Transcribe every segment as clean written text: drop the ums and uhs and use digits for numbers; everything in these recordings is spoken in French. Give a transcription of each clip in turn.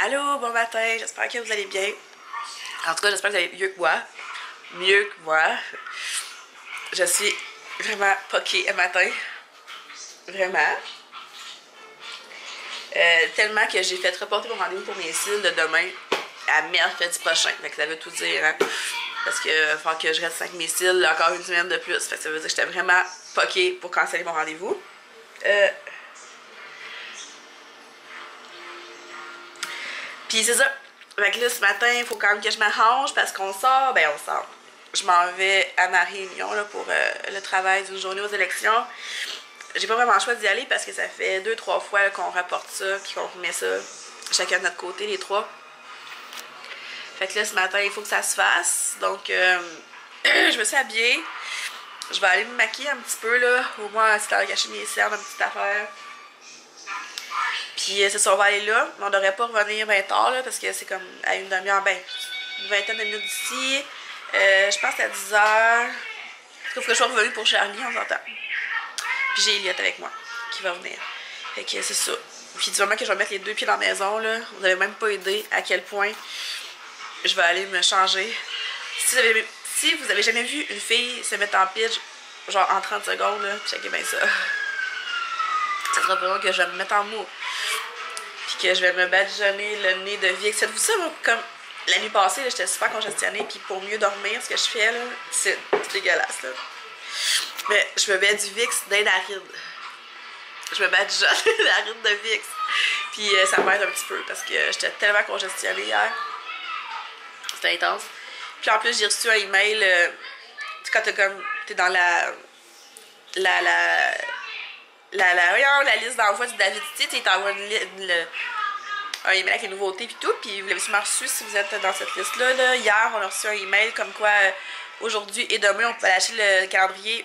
Allô, bon matin, j'espère que vous allez bien. En tout cas, j'espère que vous allez mieux que moi. Mieux que moi. Je suis vraiment poquée un matin. Vraiment. Tellement que j'ai fait reporter mon rendez-vous pour mes cils de demain à mercredi prochain. Fait que ça veut tout dire, hein. Parce que faut que je reste avec mes cils encore une semaine de plus. Fait que ça veut dire que j'étais vraiment poquée pour canceller mon rendez-vous. Puis c'est ça. Fait que là, ce matin, il faut quand même que je m'arrange parce qu'on sort. Ben, on sort. Je m'en vais à ma réunion là, pour le travail d'une journée aux élections. J'ai pas vraiment le choix d'y aller parce que ça fait 2-3 fois qu'on rapporte ça, puis qu'on met ça chacun de notre côté, les trois. Fait que là, ce matin, il faut que ça se fasse. Donc, je me suis habillée. Je vais aller me maquiller un petit peu, là. Au moins, c'est à cacher mes cernes, une petite affaire. Puis, c'est ça, on va aller là. On devrait pas revenir 20 tard, là, parce que c'est comme à une demi-heure, ben, une vingtaine de minutes d'ici. Je pense que c'est à 10 h. Il faut que je sois revenue pour Charlie, on s'entend. Puis j'ai Elliot avec moi, qui va venir. Fait que c'est ça. Puis du moment que je vais mettre les deux pieds dans la maison, là, vous n'avez même pas idée à quel point je vais aller me changer. Si vous avez jamais vu une fille se mettre en pitch, genre en 30 secondes, là, checkez bien ça. Ça sera pas long que je vais me mettre en mou. Puis que je vais me badigeonner le nez de Vicks. Faites-vous ça, moi, comme la nuit passée, j'étais super congestionnée, puis pour mieux dormir, ce que je fais, là, c'est dégueulasse, là. Mais je me mets du Vicks d'un aride. Je me badigeonne l'aride de Vicks. Puis ça m'aide un petit peu parce que j'étais tellement congestionnée hier. C'était intense. Puis en plus, j'ai reçu un email. Quand t'es dans la liste d'envoi du David City, il t'envoie un email avec les nouveautés puis tout. Puis vous l'avez sûrement reçu si vous êtes dans cette liste-là. Là. Hier, on a reçu un email comme quoi aujourd'hui et demain, on peut aller acheter le calendrier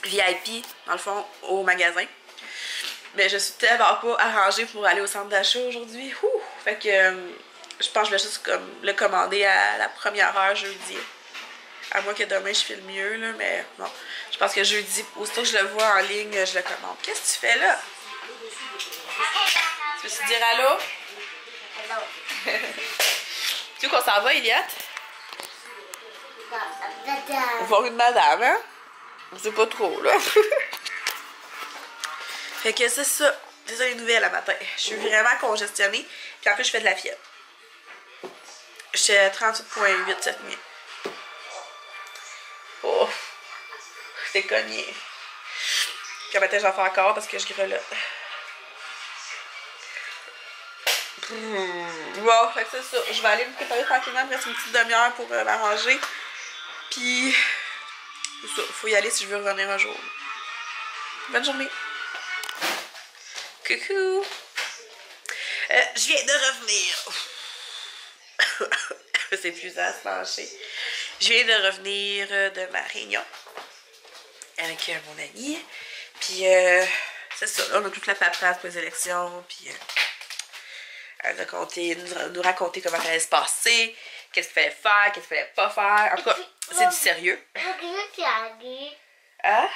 VIP, dans le fond, au magasin. Mais je suis tellement pas arrangée pour aller au centre d'achat aujourd'hui. Fait que je pense que je vais juste le commander à la première heure jeudi. À moins que demain je file mieux, là, mais non. Je pense que jeudi, aussitôt que je le vois en ligne, je le commande. Qu'est-ce que tu fais là? Tu veux-tu dire allô? Allô. Tu veux qu'on s'en va, Elliot? On va voir une madame, hein? C'est pas trop, là. Fait que c'est ça. C'est ça les nouvelles à matin. Je suis vraiment congestionnée. Puis en plus, je fais de la fièvre. J'étais à 38,8 cette nuit. Oh. J'étais cognée. Puis matin, j'en fais encore parce que je grelotte. Wow, fait que c'est ça. Je vais aller me préparer tranquillement. Il me reste une petite demi-heure pour m'arranger. Puis, c'est ça. Faut y aller si je veux revenir un jour. Bonne journée. Coucou. Je viens de revenir. C'est plus à se pencher. Je viens de revenir de ma réunion avec mon ami. Puis, c'est ça. Là, on a toute la paperasse pour les élections. Puis, elle nous raconter comment ça allait se passer, qu'est-ce qu'il fallait faire, qu'est-ce qu'il fallait pas faire. En tout cas, c'est du sérieux. Hein?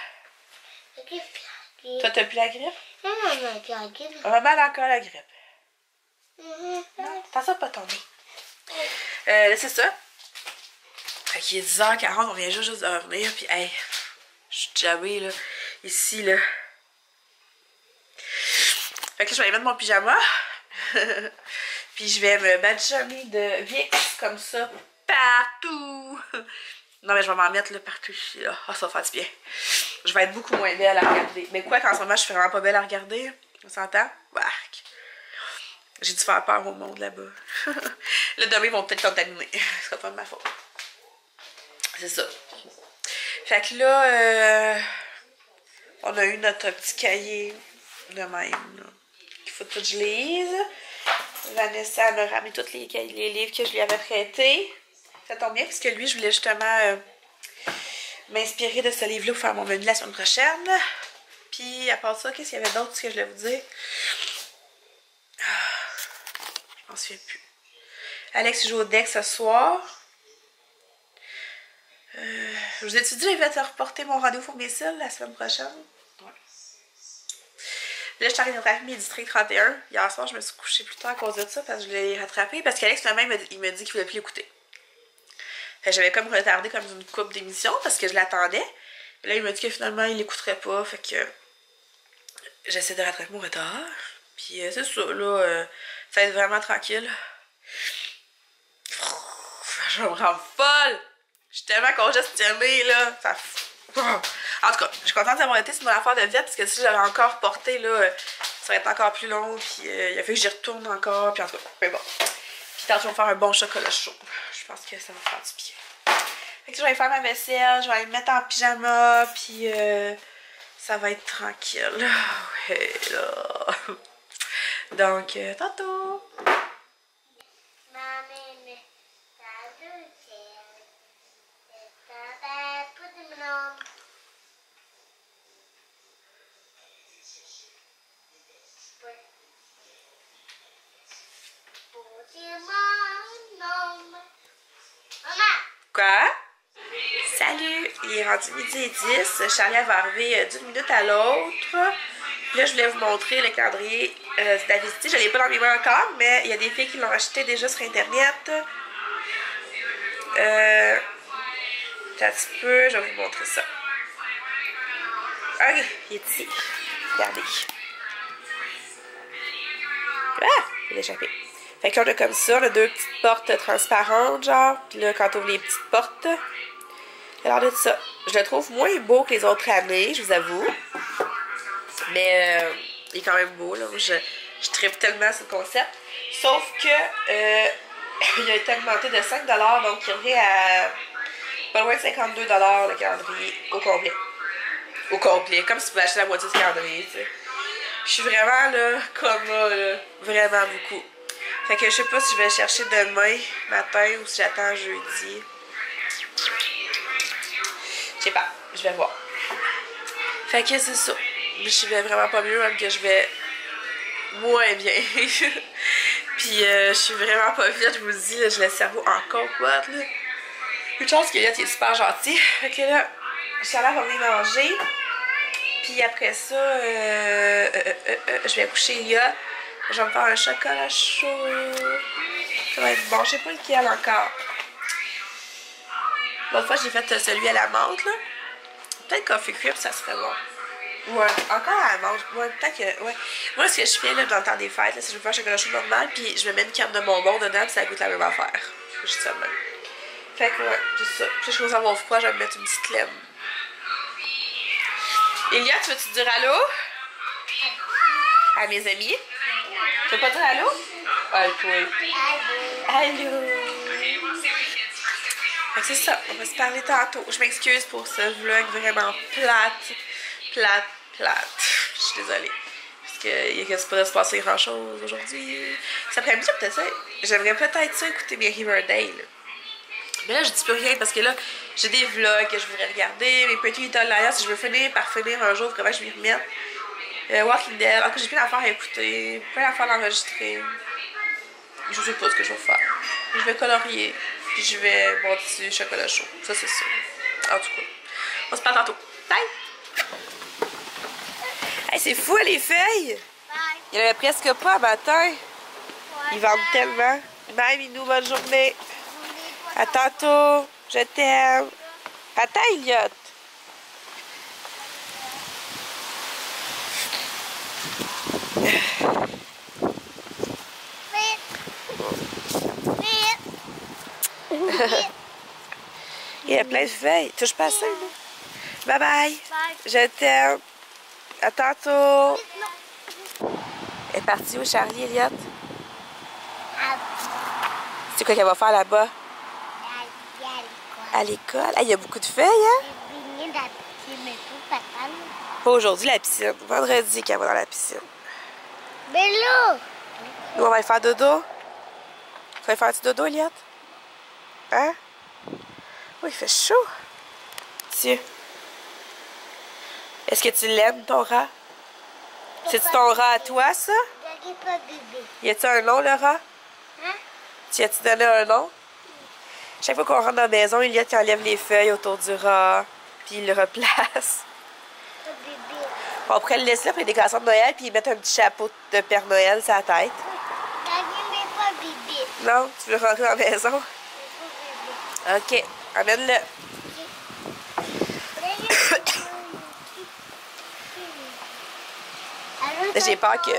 Toi, t'as plus la grippe? On a mal encore la grippe. Non, attention pas tomber. Là, c'est ça. Fait qu'il est 10h40, on vient juste de revenir. Puis, hey, je suis jammée, là. Ici, là. Fait que là, je vais aller mettre mon pyjama. Puis je vais me badigeonner de Vicks comme ça partout. Non mais je vais m'en mettre là partout ici là. Oh, ça va faire du bien. Je vais être beaucoup moins belle à regarder. Mais quoi qu'en ce moment je suis vraiment pas belle à regarder. On s'entend? Bark. J'ai dû faire peur au monde là-bas. Là demain ils vont peut-être contaminer. Ce sera pas de ma faute. C'est ça. Fait que là on a eu notre petit cahier de même là. Il faut que je lise. Vanessa m'a ramené tous les livres que je lui avais prêtés. Ça tombe bien parce que lui, je voulais justement m'inspirer de ce livre-là pour faire mon menu la semaine prochaine. Puis, à part ça, qu'est-ce qu'il y avait d'autre que je voulais vous dire? Je m'en souviens plus. Alex joue au deck ce soir. Je vous ai-tu dit que je vais te reporter mon rendez-vous pour mes cils la semaine prochaine? Ouais. Là, je suis en train de rattraper mes districts 31. Hier soir, je me suis couchée plus tard à cause de ça parce que je l'ai rattrapé. Parce qu'Alex, lui-même, il m'a dit qu'il voulait plus l'écouter. J'avais comme retardé comme une couple d'émissions parce que je l'attendais. Là, il m'a dit que finalement, il l'écouterait pas. Fait que j'essaie de rattraper mon retard. Puis c'est ça, là, ça va être vraiment tranquille. Je me rends folle! Je suis tellement congestionnée, là. Ça... En tout cas, je suis contente d'avoir été sur mon affaire de viette parce que si j'avais encore porté, là, ça va être encore plus long. Puis il a fallu que j'y retourne encore. Puis en tout cas, mais bon. Puis tantôt, je vais me faire un bon chocolat chaud. Je pense que ça va me faire du bien. Fait que je vais faire ma vaisselle, je vais aller me mettre en pyjama. Puis ça va être tranquille. Ouais, là. Donc, tantôt! Quoi? Salut! Il est rendu midi et 10. Charlie va arriver d'une minute à l'autre. Là, je voulais vous montrer le calendrier de la visite. Je ne l'ai pas dans mes mains encore, mais il y a des filles qui l'ont acheté déjà sur Internet. Un petit peu, je vais vous montrer ça. Ok, il est ici. Regardez. Ah! Il est échappé. Fait que là, on a comme ça, on a deux petites portes transparentes, genre. Puis là, quand on ouvre les petites portes, alors de ça. Je le trouve moins beau que les autres années, je vous avoue. Mais il est quand même beau, là. Je tripe tellement sur le concept. Sauf que il a été augmenté de 5 $, donc il revient à pas loin de 52 $ le calendrier au complet. Au complet, comme si tu pouvais acheter la moitié du calendrier, tu sais. Je suis vraiment là, comme là, vraiment beaucoup. Fait que je sais pas si je vais chercher demain matin ou si j'attends jeudi. Je sais pas, je vais voir. Fait que c'est ça. Je vais vraiment pas mieux, même que je vais moins bien. Puis je suis vraiment pas vite, je vous le dis, là, j'ai le cerveau en compote, là. Une chance qu'Eliott est super gentil. Fait que là, Charlotte va venir manger. Puis après ça, je vais coucher Eliott. Je vais me faire un chocolat chaud. Ça va être bon. Je sais pas lequel encore. L'autre fois, j'ai fait celui à la menthe, là. Peut-être Coffee Crisp, ça serait bon. Ouais, encore à la menthe. Ouais, peut-être que. Ouais. Moi, ce que je fais, là, dans le temps des fêtes, là, c'est que je me fais un chocolat chaud normal, puis je me mets une carte de bonbons dedans, puis ça goûte la même affaire. Juste ça de même. Fait que, ouais, c'est ça. Puis je commence à avoir froid, je vais me mettre une petite lème. Eliott, tu veux-tu dire allô? À mes amis? Tu veux pas dire allô? Ah, oui. Allô? Fait que c'est ça, on va se parler tantôt. Je m'excuse pour ce vlog vraiment plate. Je suis désolée. Parce qu'il risque pas de se passer grand-chose aujourd'hui. Ça ferait bien peut-être ça. J'aimerais peut-être ça écouter mes Riverdale. Mais là, je dis plus rien parce que là, j'ai des vlogs que je voudrais regarder. Mes petits Little Liars, si je veux finir par finir un jour, vraiment, je vais m'y remettre. Walking Dead. Encore, j'ai plein d'affaires à écouter. Plein d'affaires à enregistrer. Je sais pas ce que je vais faire. Je vais colorier. Puis je vais boire du chocolat chaud. Ça, c'est sûr. En tout cas, on se parle tantôt. Bye! Hey, c'est fou, les feuilles! Il y en avait presque pas à matin. Ils vendent tellement. Bye, Minou, bonne journée. À tantôt. Je t'aime. Attends, Eliott. Il y a plein de feuilles. Touche pas à ça, là. Bye bye. Je t'aime. À tantôt. Elle est partie où, Charlie, Eliott? C'est quoi qu'elle va faire là-bas? À l'école. Il y a beaucoup de feuilles, hein? Pas aujourd'hui, la piscine. Vendredi qu'elle va dans la piscine. Mais là! Nous, on va aller faire dodo. Tu vas aller faire du dodo, Eliott? Hein? Oui, il fait chaud. Tiens. Est-ce que tu l'aimes, ton rat? C'est-tu ton rat à toi, ça? Pas bébé. Y a-tu un nom, le rat? Hein? Tu as-tu donné un nom? Chaque fois qu'on rentre dans la maison, Eliott qui enlève les feuilles autour du rat, puis il le replace. Pas bébé. On pourrait le laisser là pour les décorations de Noël puis mettre un petit chapeau de Père Noël sur la tête. Mais pas bébé. Non? Tu veux rentrer dans la maison? OK. Amène-le. J'ai peur que...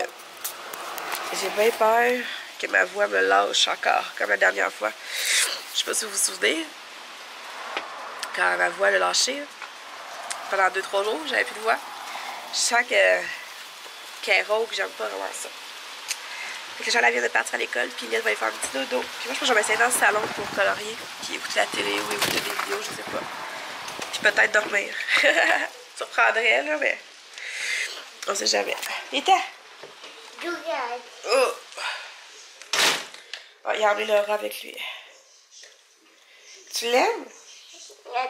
J'ai bien peur que ma voix me lâche encore, comme la dernière fois. Je sais pas si vous vous souvenez. Quand ma voix l'a lâché, pendant 2-3 jours, j'avais plus de voix. Je sens qu'elle est rauque, j'aime pas vraiment ça. Fait que Jeanne vient de partir à l'école, puis Lynn va y faire un petit dodo. Puis moi, je pense que je vais m'essayer dans le salon pour colorier, puis écouter la télé ou écouter des vidéos, je sais pas. Puis peut-être dormir. Surprendrait, là, mais on sait jamais. Vite! Oh! Oh, il a emmené Laura avec lui. Tu l'aimes?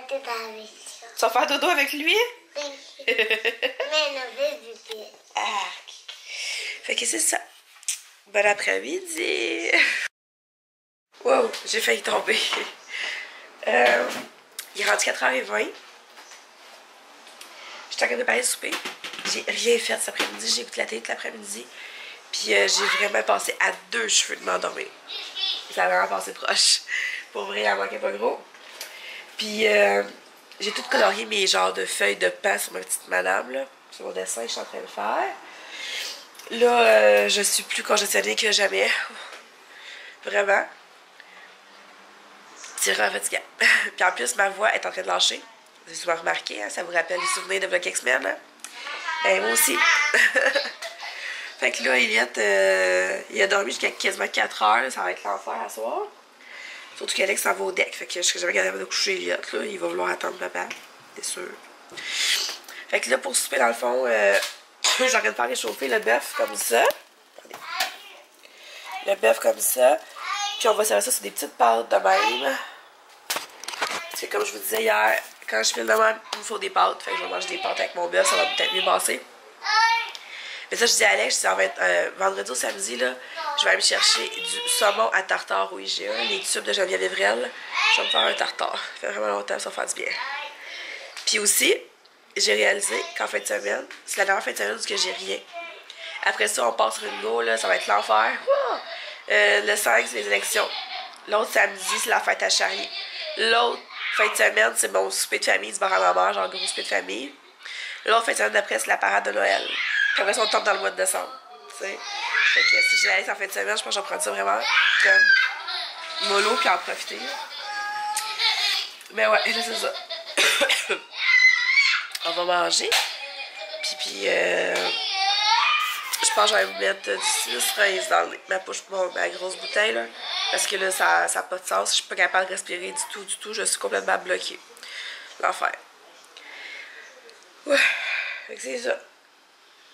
Tu vas faire dodo avec lui? Ah. Fait que c'est ça. Bon après-midi. Wow, j'ai failli tomber. Il est rendu 4h20. J'étais en train de préparer le souper. J'ai rien fait cet après-midi. J'ai écouté la télé toute l'après-midi. Puis j'ai vraiment passé à 2 cheveux de m'endormir. Ça a vraiment passé proche. Pour vrai, il en manquait pas gros. Puis j'ai tout colorié mes genres de feuilles de pain sur ma petite madame, là. Sur mon dessin, je suis en train de faire. Là, je suis plus congestionnée que jamais. Vraiment. C'est vraiment fatigant. Puis en plus, ma voix est en train de lâcher. Vous avez souvent remarqué, hein? Ça vous rappelle les souvenirs de Vlog X-Men, hein? Et moi aussi. Fait que là, Elliot, il a dormi jusqu'à quasiment 4 heures. Ça va être l'enfer à soir. Surtout qu'Alex s'en va au deck. Fait que je serais jamais capable de coucher Elliot, là. Il va vouloir attendre papa. C'est sûr. Fait que là, pour souper, dans le fond, j'ai envie de faire réchauffer le bœuf comme ça. Attendez. Le bœuf comme ça. Puis on va servir ça sur des petites pâtes de même. C'est comme je vous disais hier, quand je file de même, il me faut des pâtes. Fait que je vais manger des pâtes avec mon bœuf. Ça va peut-être mieux passer. Mais ça, je dis à Alex, je dis vendredi ou samedi, là, je vais aller me chercher du saumon à tartare au IGA, les tubes de Geneviève Evrel. Je vais me faire un tartare. Ça fait vraiment longtemps, ça va faire du bien. Puis aussi, j'ai réalisé qu'en fin de semaine, c'est la dernière fin de semaine où j'ai rien. Après ça, on passe sur une go, là, ça va être l'enfer. Le 5, c'est les élections. L'autre samedi, c'est la fête à Charlie. L'autre fin de semaine, c'est mon souper de famille du bar à ma mère, genre gros souper de famille. L'autre fin de semaine d'après, c'est la parade de Noël. Puis après ça, on tombe dans le mois de décembre. T'sais. Fait que si je l'ai en fin de semaine, je pense que je vais prendre ça vraiment comme mollo puis en profiter. Mais ouais, là, c'est ça. On va manger. Puis je pense que je vais me mettre du sinus dans ma grosse bouteille, là. Parce que là, ça n'a pas de sens. Je suis pas capable de respirer du tout. Je suis complètement bloquée. L'enfer. Ouais. Fait que c'est ça.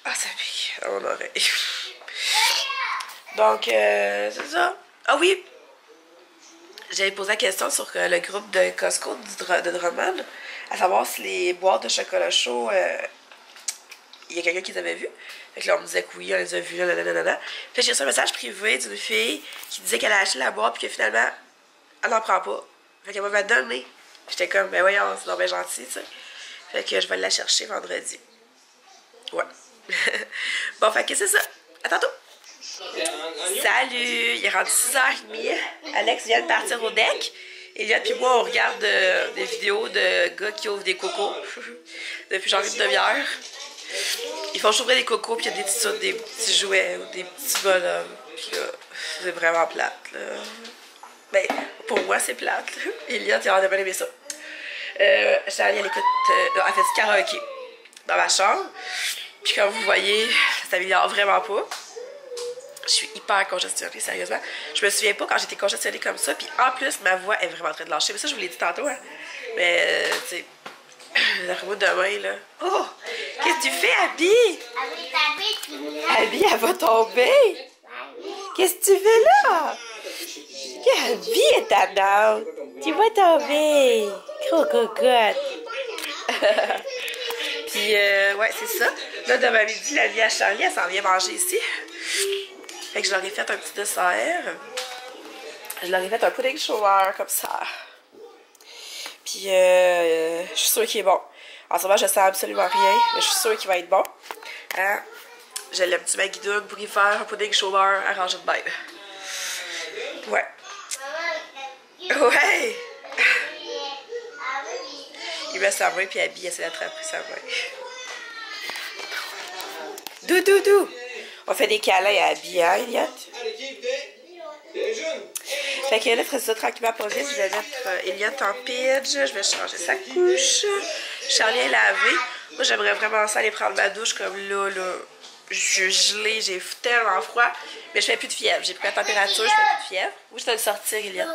Ah, ça pique dans mon oreille. Donc, c'est ça. Ah oui! J'avais posé la question sur le groupe de Costco de Drummond, à savoir si les boîtes de chocolat chaud, il y a quelqu'un qui les avait vues. Fait que là, on me disait que oui, on les a vues, nanana. Puis j'ai reçu un message privé d'une fille qui disait qu'elle a acheté la boîte, puis que finalement, elle n'en prend pas. Fait qu'elle m'avait donné. J'étais comme, ben voyons, c'est bien gentil, tu sais. Fait que je vais la chercher vendredi. Ouais. Bon, fait que c'est ça. À tantôt. Salut! Il est rendu 6h30. Alex vient de partir au deck. Elliot et moi, on regarde des vidéos de gars qui ouvrent des cocos depuis genre une demi-heure. Ils font s'ouvrir des cocos, puis il y a des petits jouets ou des petits bonhommes. Puis là, c'est vraiment plate, là. Ben, pour moi, c'est plate, là. Elliot, il a bien aimé ça. J'étais allée à l'écoute. Elle fait du karaoké dans ma chambre. Puis comme vous voyez, ça s'améliore vraiment pas. Je suis hyper congestionnée, sérieusement. Je me souviens pas quand j'étais congestionnée comme ça. Puis en plus, ma voix est vraiment en train de lâcher. Mais ça, je vous l'ai dit tantôt, hein. Mais, tu sais, la demain, là. Oh! Qu'est-ce que tu fais, Abby? Abby, elle va tomber! Qu'est-ce que tu fais là? Abby est ta dame! Tu vas tomber! Gros cocotte! Puis, ouais, c'est ça. Là, demain midi, la vie à Charlie, elle s'en vient manger ici. Fait que je leur ai fait un petit dessert. Je leur ai fait un pudding chômeur, comme ça. Puis, je suis sûre qu'il est bon. En ce moment, je sens absolument rien, mais je suis sûre qu'il va être bon. Hein? J'ai le petit Maguidoune pour y faire un pudding chômeur arrangé de même. Ouais. Ouais! Il met sa main puis Abby essaie d'attraper sa main. Doudou! On fait des câlins à Abby, hein, Elliot? Fait que là, il ça tranquillement pas vite. Je vais mettre Elliot en pitch. Je vais changer sa couche. Charlie est lavé. Moi, j'aimerais vraiment ça aller prendre ma douche comme là. Je suis gelée, j'ai tellement froid. Mais je fais plus de fièvre. J'ai pris la température, je fais plus de fièvre. Où je dois le sortir, Elliot?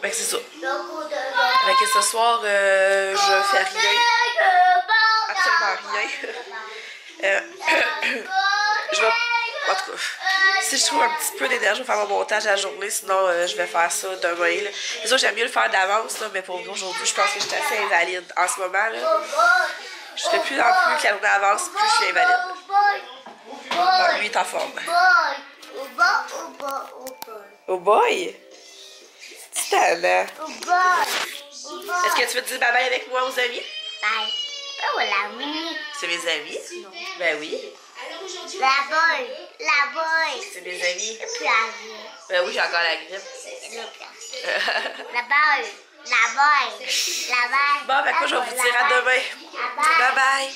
Ben, c'est ça. Fait que ce soir, je fais rien. Absolument rien. Je vais... En tout cas, si je trouve un petit peu d'énergie, je vais faire mon montage à la journée. Sinon, je vais faire ça demain. C'est sûr, j'aime mieux le faire d'avance, mais pour aujourd'hui, je pense que je suis assez invalide. En ce moment, là, je fais plus en plus que la journée avance, plus je suis invalide. Ah, lui, il est en forme. Oh boy! C'est tellement. Est-ce que tu veux te dire bye-bye avec moi aux amis? Bye. Oh, la mini. C'est mes amis? Ben oui. La boy. C'est mes amis. Et puis la vie. Ben oui, j'ai encore la grippe. La boy. La boy. Bon, ben quoi, je vais vous dire à demain. Bye bye.